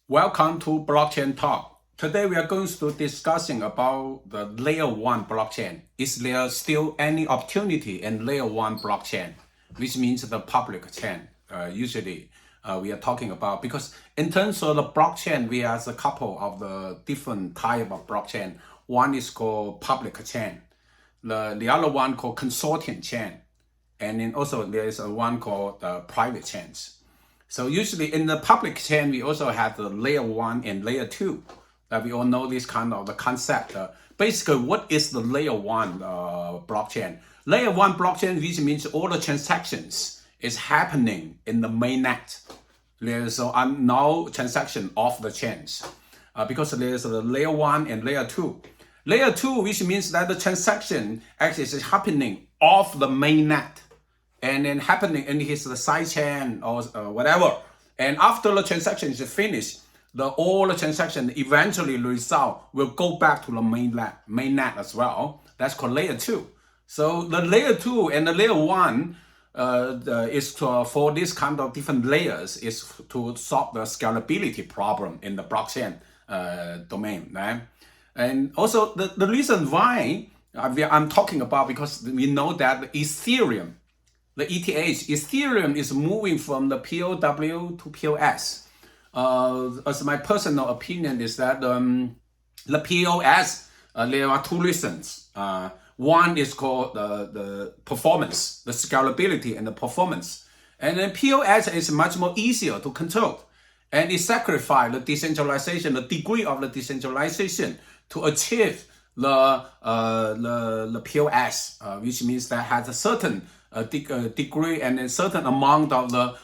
Welcome to BlockchainTalk. Today we are going to discussing about the Layer 1 blockchain. Is there still any opportunity in Layer 1 blockchain, which means the public chain? Usually we are talking about, because in terms of the blockchain, we have a couple of the different type of blockchain. One is called public chain. The other one called consortium chain. And then also there is a one called private chains. So usually in the public chain, we also have the layer 1 and layer 2. We all know this kind of the concept. Basically, what is the layer 1 blockchain? Layer 1 blockchain, which means all the transactions is happening in the mainnet. There's no transaction off the chains because there's the layer 1 and layer 2. Layer 2, which means that the transaction actually is happening off the mainnet, and then happening in his side chain or whatever. And after the transaction is finished, all the transaction eventually result will go back to the mainnet as well. That's called layer 2. So the layer 2 and the layer 1 is for this kind of different layers is to solve the scalability problem in the blockchain domain, right? And also the reason why I'm talking about, because we know that Ethereum, the ETH, Ethereum is moving from the POW to POS. As my personal opinion is that the POS, there are two reasons. One is called the performance, the scalability and the performance. And then POS is much more easier to control. And it sacrifices the decentralization, the degree of the decentralization to achieve the POS, which means that has a certain degree and a certain amount of the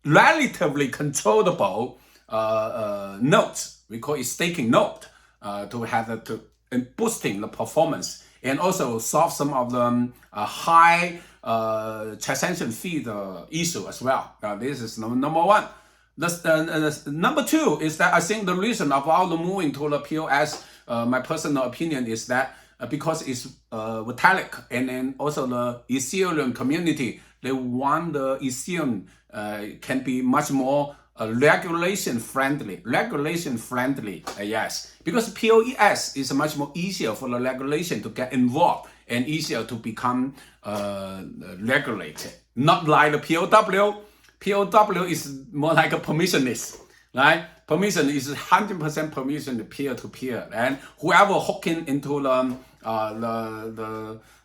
relatively controllable nodes. We call it staking node to have boosting the performance and also solve some of the high transaction fee issue as well. This is number one. Number two is that I think the reason of all the moving to the POS, my personal opinion is that because it's Vitalik and then also the Ethereum community, they want the Ethereum can be much more regulation friendly, yes, because POS is much more easier for the regulation to get involved and easier to become regulated. Not like the POW. POW is more like a permissionless, right? Permission is 100% permission peer-to-peer, and whoever hooking into the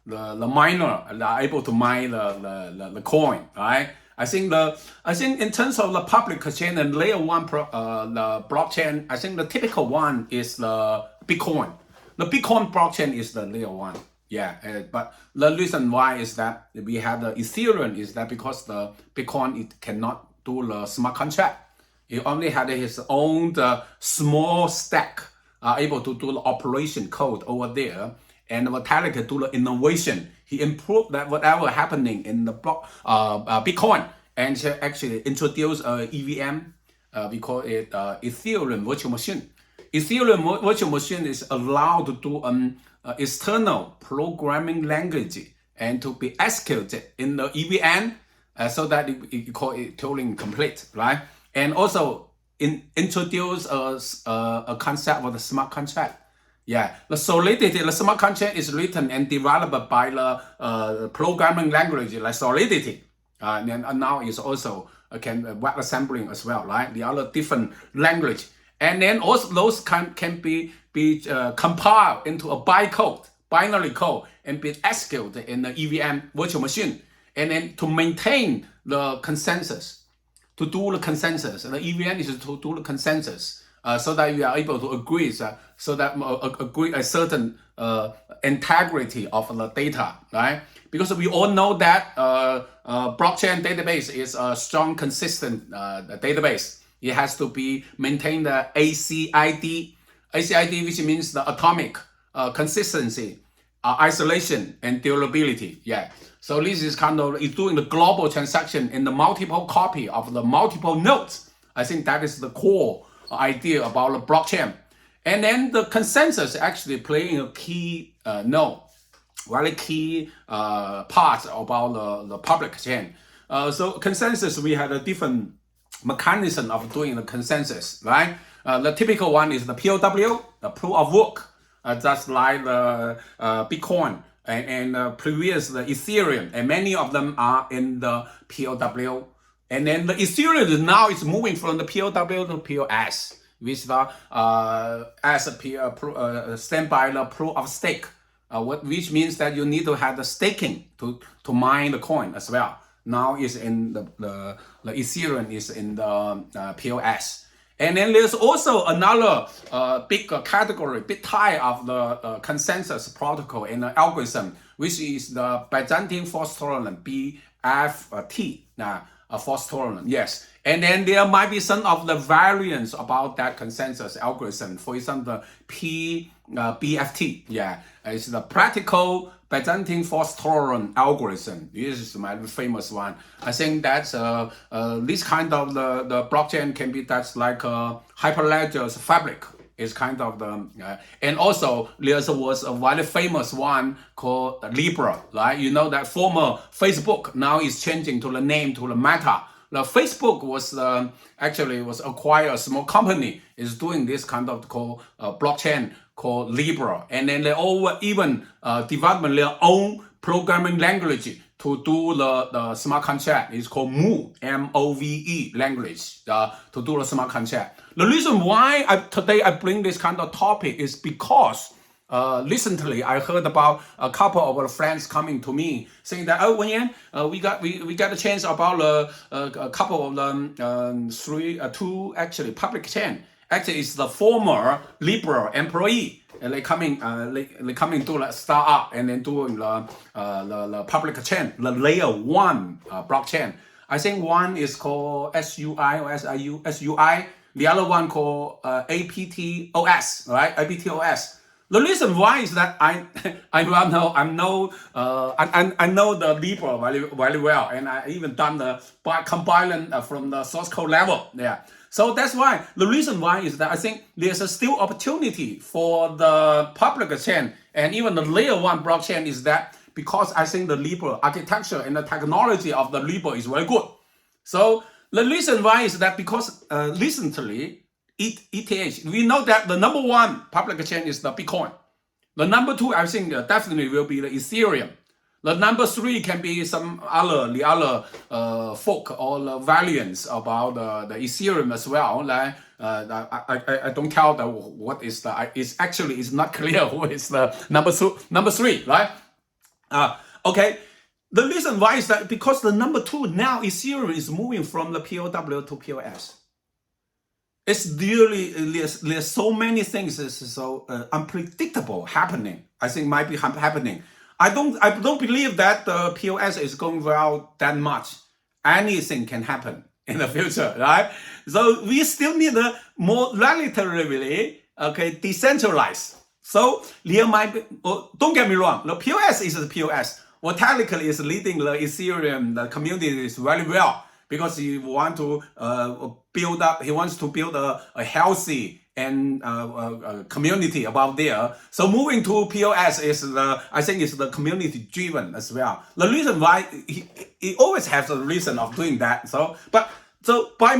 miner are able to mine the coin, right? I think in terms of the public chain and layer 1 the blockchain, I think the typical one is the Bitcoin. The Bitcoin blockchain is the layer 1. Yeah, but the reason why is that we have the Ethereum is that because the Bitcoin, it cannot do the smart contract. It only had his own small stack, able to do the operation code over there. And Vitalik do the innovation. He improved that whatever happening in the Bitcoin, and actually introduced EVM. We call it Ethereum virtual machine. Ethereum virtual machine is allowed to do external programming language and to be executed in the EVM, so that you call it tooling complete, right? And also introduce a concept of the smart contract. Yeah, the Solidity, the smart contract is written and developed by the programming language like Solidity. And now is also can web assembling as well, right? The other different language. And then also those can be compiled into a binary code, and be executed in the EVM virtual machine. And then to maintain the consensus, to do the consensus, the EVM is to do the consensus, so that we are able to agree, so that agree a certain integrity of the data, right? Because we all know that blockchain database is a strong, consistent database. It has to be maintained the ACID, which means the atomic consistency, isolation, and durability. Yeah. So this is kind of is doing the global transaction in the multiple copy of the multiple nodes. I think that is the core idea about the blockchain. And then the consensus actually playing a key very key part about the public chain. So consensus, we had a different mechanism of doing the consensus, right? The typical one is the POW, the proof of work, just like the Bitcoin and previous the Ethereum, and many of them are in the POW. And then the Ethereum now is moving from the POW to POS, which the stand by the proof of stake, which means that you need to have the staking to mine the coin as well. Now is in the Ethereum is in the POS. And then there's also another big category, big type of the consensus protocol and the algorithm, which is the Byzantine force tolerant, BFT, force tolerant, yes. And then there might be some of the variants about that consensus algorithm. For example, BFT, yeah, it's the practical Byzantine force tolerant algorithm. This is my famous one. I think that's this kind of the blockchain can be that's like a Hyperledger's fabric. Is kind of the and also there was a very famous one called Libra, right? You know that former Facebook now is changing to the name to the Meta. The Facebook was actually was acquired a small company is doing this kind of called blockchain called Libra, and then they all even developed their own programming language to do the smart contract. It's called MOVE, M-O-V-E language to do the smart contract. The reason why today I bring this kind of topic is because recently I heard about a couple of our friends coming to me saying that, oh, Wenyan, we got a chance about a couple of them, two actually public chain. Actually, it's the former Libra employee, and they coming to the startup and then doing the public chain, the Layer 1 blockchain. I think one is called SUI or SUI. The other one called APTOS, right? APTOS. The reason why is that I know the Libra very well, and I even done the compiling from the source code level there. So that's why the reason why is that I think there's a still opportunity for the public chain and even the Layer 1 blockchain is that because I think the Libra architecture and the technology of the Libra is very good. So the reason why is that because recently ETH, we know that the number one public chain is the Bitcoin. The number two, I think definitely will be the Ethereum. The number three can be some other folk or the variants about the Ethereum as well. Like I don't tell the what is the it's not clear who is the number three, right? Okay. The reason why is that because the number two now Ethereum is moving from the POW to POS. It's really there's so many things is so unpredictable happening. I think might be happening. I don't believe that the POS is going well that much. Anything can happen in the future, right? So we still need a more relatively decentralized. So there might be, don't get me wrong, the POS is the POS. Well, technically is leading the Ethereum, the community is very well because he wants to build a healthy and community about there. So moving to POS is I think is the community driven as well. The reason why he always has a reason of doing that. So by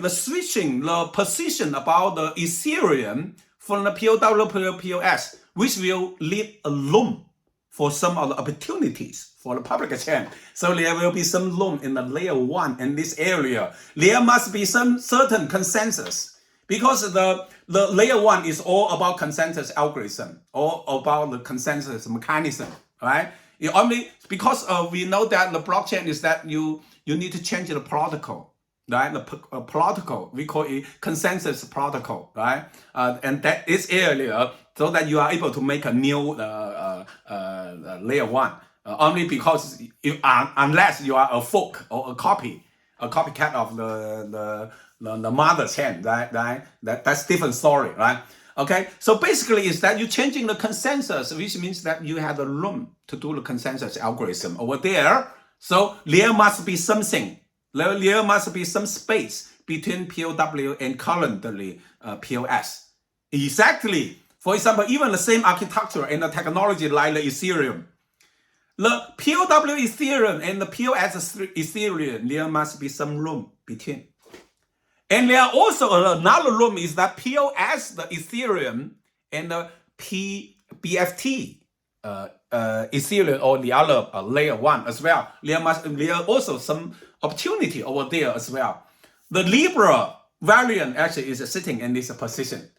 switching the position about the Ethereum from the POW to POS, which will leave a room for some of the opportunities for the public chain. So there will be some room in the Layer 1 in this area. There must be some certain consensus because the Layer 1 is all about consensus algorithm, all about the consensus mechanism, right? It only because we know that the blockchain is that you need to change the protocol. Right, the protocol we call it consensus protocol, right? And that is area so that you are able to make a new Layer 1. Only because unless you are a fork or a copycat of the mother chain, right? That's different story, right? Okay, so basically is that you're changing the consensus, which means that you have the room to do the consensus algorithm over there. So there must be something. There must be some space between POW and currently POS. Exactly. For example, even the same architecture and the technology like the Ethereum. The POW Ethereum and the POS Ethereum, there must be some room between. And there are also another room is that POS, the Ethereum, and the BFT, Ethereum or the other layer 1 as well. There are also some opportunity over there as well. The Libra variant actually is sitting in this position.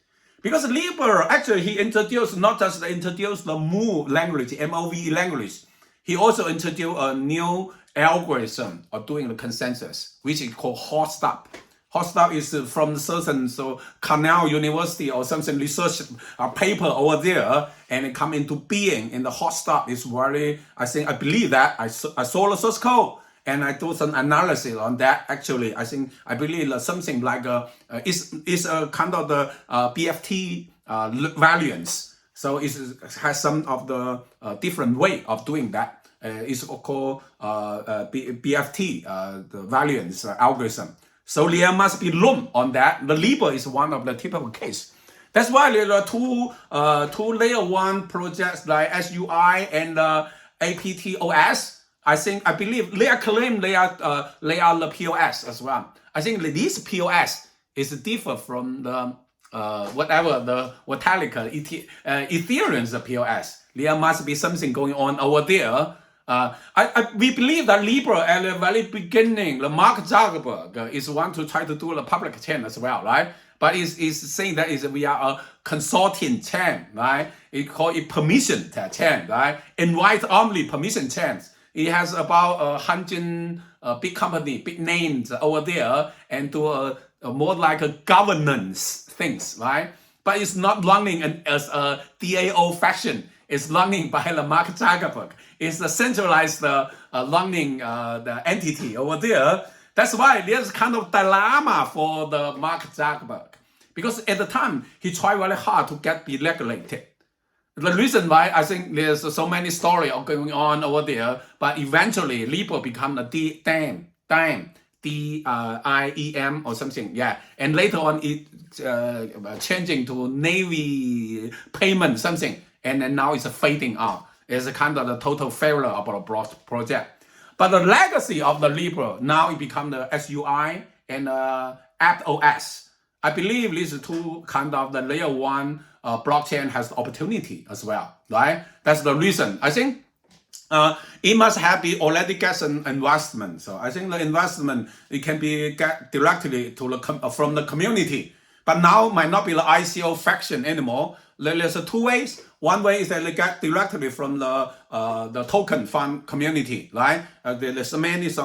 Because Libra, actually, he introduced, not just introduced the MOVE language, MOVE language, he also introduced a new algorithm of doing the consensus, which is called hot stop. Hot stop is from certain, so Cornell University or something research paper over there, and it come into being. And the hot stop is very, I believe that, I saw the source code, and I do some analysis on that. Actually, I believe something like is a kind of the BFT variants. So it has some of the different way of doing that. It's called BFT, the variance algorithm. So there must be room on that. The Libra is one of the typical case. That's why there are two layer 1 projects like SUI and APTOS. I believe they claim they are the POS as well. I think this POS is different from the whatever the Ethereum's POS. There must be something going on over there. We believe that Libra at the very beginning, the Mark Zuckerberg is one to try to do the public chain as well, right? But it's saying that we are a consortium chain, right? It call it permission chain, right? Invite only permission chains. It has about 100 big company, big names over there, and do a more like a governance things, right? But it's not running as a DAO fashion. It's running by the Mark Zuckerberg. It's a centralized running the entity over there. That's why there's kind of dilemma for the Mark Zuckerberg. Because at the time, he tried very hard to get deregulated. The reason why I think there's so many stories going on over there, but eventually Libra become a DIEM, DIEM or something, yeah. And later on it changing to Navy payment something, and then now it's fading out. It's a kind of the total failure of a project. But the legacy of the Libra, now it become the SUI and POS. I believe these two kind of the layer 1 blockchain has opportunity as well, right? That's the reason. I think it must have already get some investment. So I think the investment, it can be get directly to the from the community. But now might not be the ICO faction anymore. There's two ways. One way is that they get directly from the token fund community, right? There's some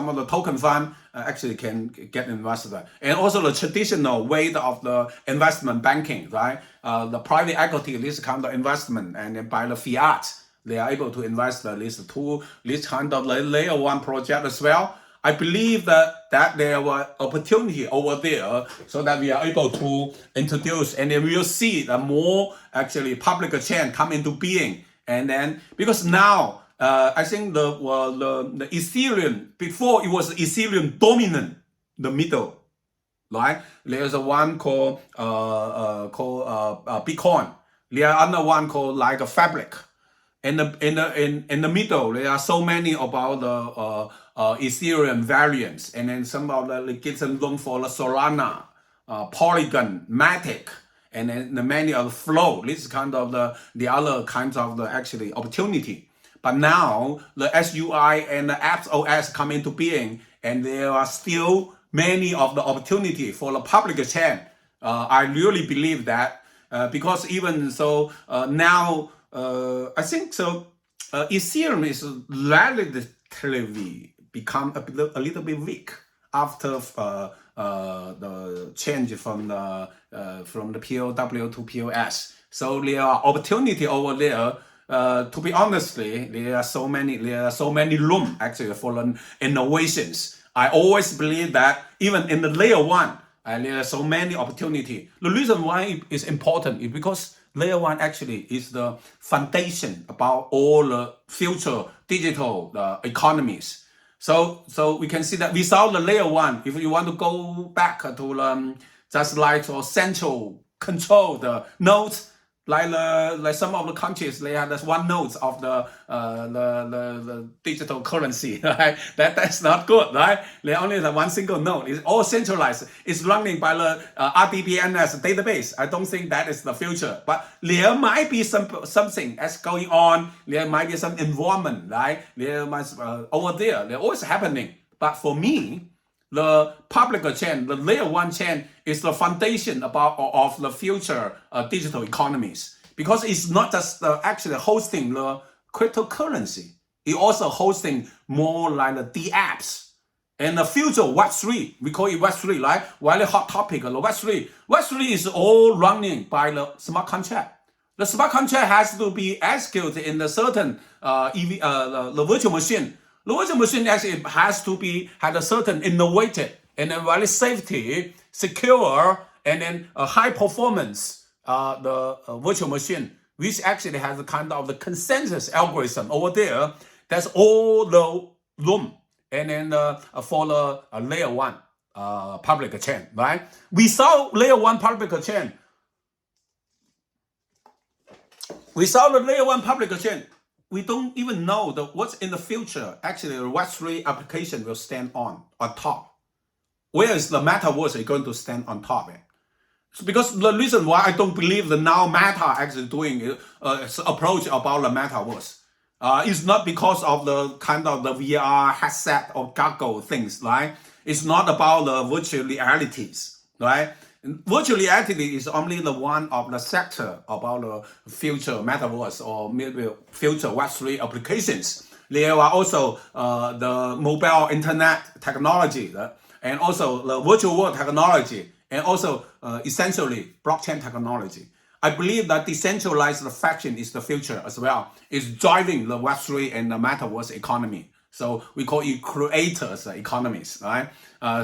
of the token fund actually can get invested. And also the traditional way of the investment banking, right? The private equity, this kind of investment, and then by the fiat, they are able to invest this kind of layer 1 project as well. I believe that there were opportunity over there so that we are able to introduce, and then we will see the more actually public chain come into being. And then because now I think the Ethereum, before it was Ethereum dominant the middle, right? There's a one called Bitcoin. There are another one called like a Fabric. In the middle, there are so many about the Ethereum variants, and then some of the get some room for the Solana, Polygon, Matic, and then the many of the flow. This is kind of the other kinds of the actually opportunity. But now the SUI and the POS come into being, and there are still many of the opportunity for the public chain. I really believe that because even so now. I think so. Ethereum is relatively become a little bit weak after the change from the POW to POS. So there are opportunity over there. To be honestly, there are so many room actually for innovations. I always believe that even in the layer 1, there are so many opportunity. The reason why it is important is because Layer 1 actually is the foundation about all the future digital economies. So we can see that without the Layer 1, if you want to go back to just like central control the nodes, like some of the countries, they have this one note of the digital currency, right? That's not good, right? They only have one single node. It's all centralized. It's running by the RDBMS database. I don't think that is the future. But there might be something that's going on. There might be some involvement, right? There might over there. They're always happening. But for me, the public chain, the layer 1 chain, is the foundation of the future digital economies, because it's not just actually hosting the cryptocurrency. It also hosting more like the apps. And the future Web3, we call it Web3, right? Very hot topic, the Web3. Web3 is all running by the smart contract. The smart contract has to be executed in a certain the virtual machine. The virtual machine actually has to have a certain innovated and a very safety, secure, and then a high performance virtual machine, which actually has a kind of the consensus algorithm over there. That's all the room. And then for the layer 1 public chain, right? Without layer 1 public chain, without the layer 1 public chain, we don't even know what's in the future. Actually, the Web3 application will stand on top. Where is the metaverse going to stand on top? So because the reason why I don't believe the now Meta actually doing approach about the metaverse is not because of the kind of the VR headset or goggle things, right? It's not about the virtual realities, right? Virtual reality is only the one of the sector about the future metaverse or maybe future Web3 applications. There are also the mobile internet technology and also the virtual world technology and also essentially blockchain technology. I believe that decentralized fashion is the future as well. It's driving the Web3 and the metaverse economy. So we call it creators economies, right?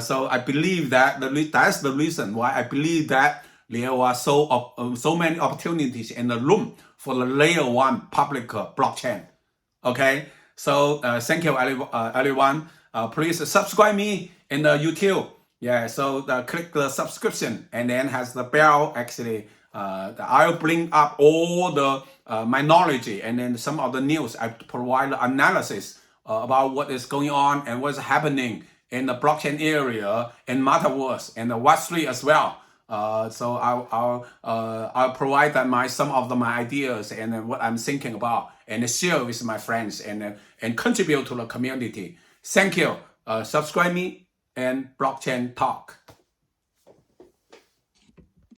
So I believe that that's the reason why I believe that there are so many opportunities in the room for the layer 1 public blockchain. Okay, so thank you everyone. Please subscribe me in the YouTube. Yeah, so click the subscription and then has the bell. Actually, I'll bring up all the my knowledge and then some of the news. I provide analysis about what is going on and what's happening in the blockchain area and metaverse and the Web3 as well. So I'll provide some of my ideas and what I'm thinking about and share with my friends and contribute to the community. Thank you. Subscribe me and BlockchainTalk.